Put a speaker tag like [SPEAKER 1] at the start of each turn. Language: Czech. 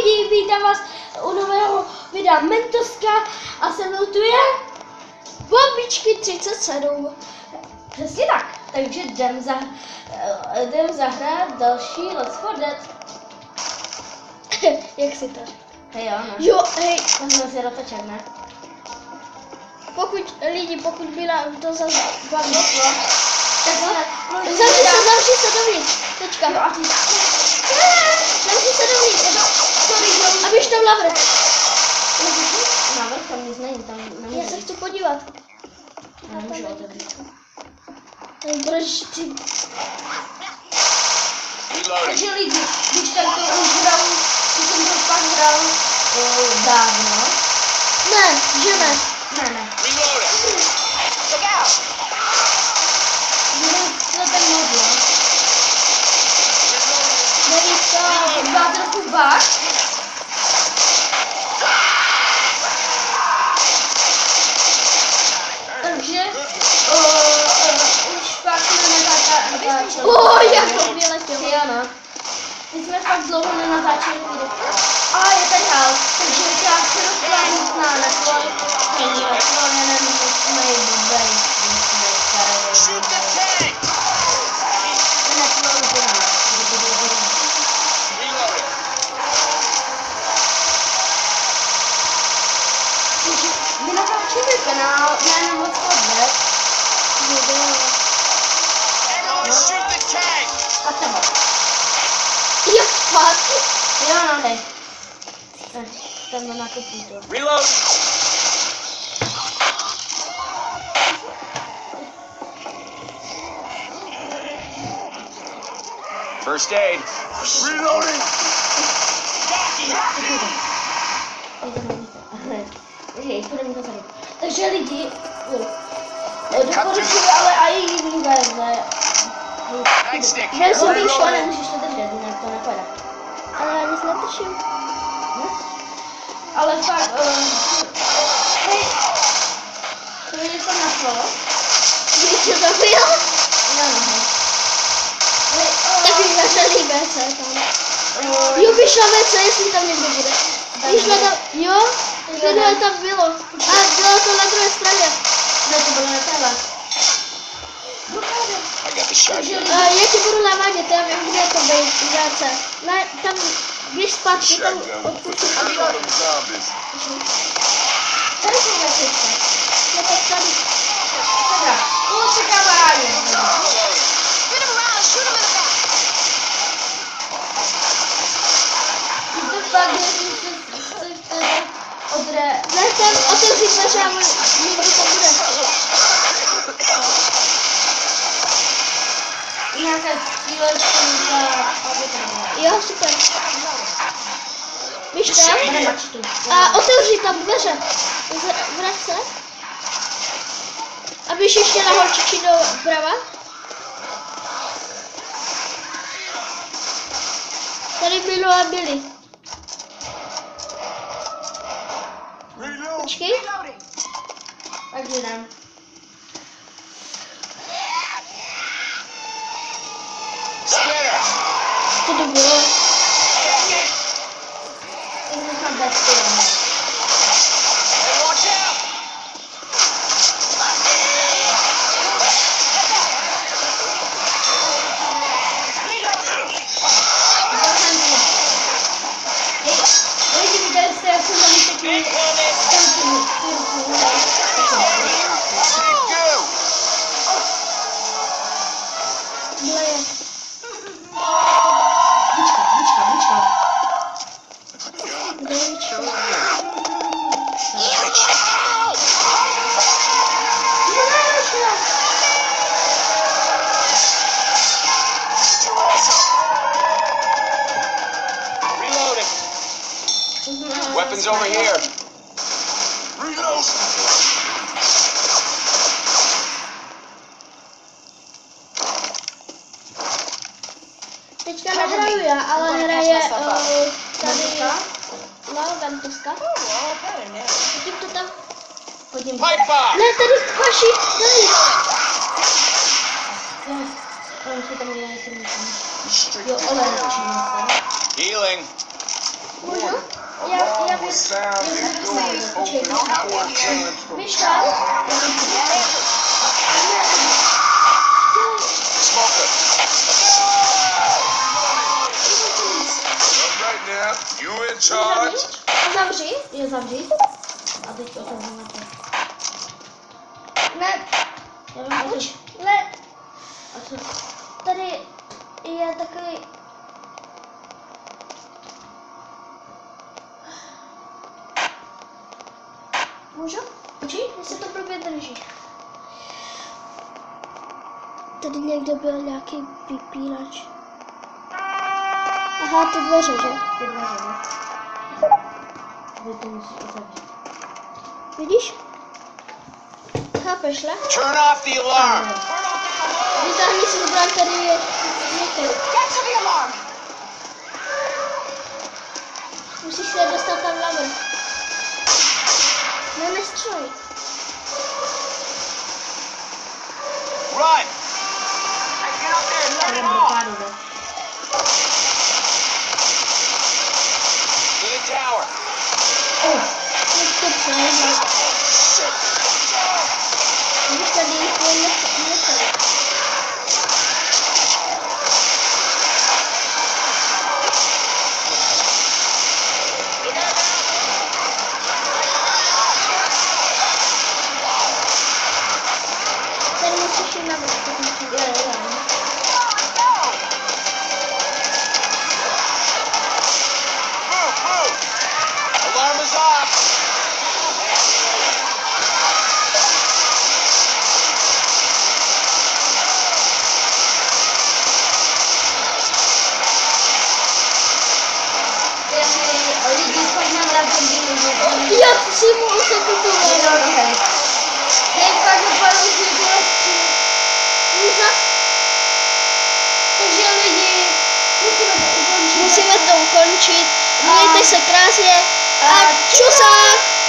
[SPEAKER 1] lidi, vítám vás u nového videa Mentoska a se mnou tu je Bobičky 37. Přesně tak, takže jdem zahrát další Let's For Dead. Jak si to? Hej jo, no. Jo, hej. To jsme si dotočen, ne? Pokud by nám to zase bavilo, tak zavři se dovnitř. Tečka. Jo, a ty... Zavři se dovnitř. A běž tam navrch. Navrch, tam nic není, tam nemůžu. Já se chci podívat. Já nemůžu otevřít. Proč ty... Takže lidi, když tak to už hrál, když jsem to pak hrál dávno. Ne, že ne. Ne. To ten modlo. Nevíš to, má trochu bug. Takže už pak nenatáčeli. Jak to vyletělo. Jo, no. Teď jsme fakt dlouho nenatáčeli video. A je tady hál, takže já se rozplánu na netvoj. Není otvorené, musíme jít do bejt. My natáčíme kanál, jménem Let's For Dead. A tam. Jo, zpátky. Jo, no, dej. Tam na kopítu.
[SPEAKER 2] Reload. First aid. Reloading.
[SPEAKER 1] Takže lidi, doporučuji ale i jiný verze. Že jsem vyšla, nemůžeš to držet, jinak to nepadá. Ale já nic netuším. Ale fakt, hej, to je něco našlo. Když to byl? Jo, taky zašelý WC tam. Jo, vyšla WC, jestli tam někdo bude. Vyšla tam, jo, tohle tam bylo. A bylo to na druhé straně. Ne, to bylo na téhle. Já ti budu navádět, já vím, kde je to WC. Ne, tam, když zpátky, tam odpustím. Tady jsou věcička. Je to tady. Dobra, kluci kamarádi. Ne, ten otevřít než já někdo to bude. Nějaké střílečky jo, super. Víš tam? A otevři tam dveře. Vrať se. A běž ještě na holčičí doprava. Tady bylo a byli. Počkej. Takže jdem. Co to bylo? To nechám bez
[SPEAKER 2] Weapons over here.
[SPEAKER 1] Teďka nehraju já, ale hraje tady Mentoska. Vidím to tam. Podím. Ne, tady paši, tady. Jo, ale
[SPEAKER 2] Healing.
[SPEAKER 1] Můžu? Víš tam?
[SPEAKER 2] Smoker. Right now, you in charge?
[SPEAKER 1] Zavři. Jo, zavři. A teď to otevřu na to. Ne. Já vím, proč. Ne. A co? Tady je takový... Můžu? Počkej, jestli to blbě drží. Tady někde byl nějaký vypínač. Aha, ty dveře, že? Ty dveře, ne? Vy to musíš otevřít. Vidíš? Chápeš, ne?
[SPEAKER 2] Turn off the alarm.
[SPEAKER 1] Vytáhni si zbrán, tady je někde.
[SPEAKER 3] Get to the alarm!
[SPEAKER 1] Musíš se dostat tam navrch. No, nestřelej.
[SPEAKER 2] Run. Get up there and turn it off. To the tower. Shit.
[SPEAKER 1] Vidíš, tady je nechali. Tady musíš jít navrch. Jo.
[SPEAKER 2] Move. Alarm is off.
[SPEAKER 1] Jak si mohl se kupovat? Hej, každopádně si to úžas. Takže lidi, musíme to ukončit. Mějte se krásně a čusák!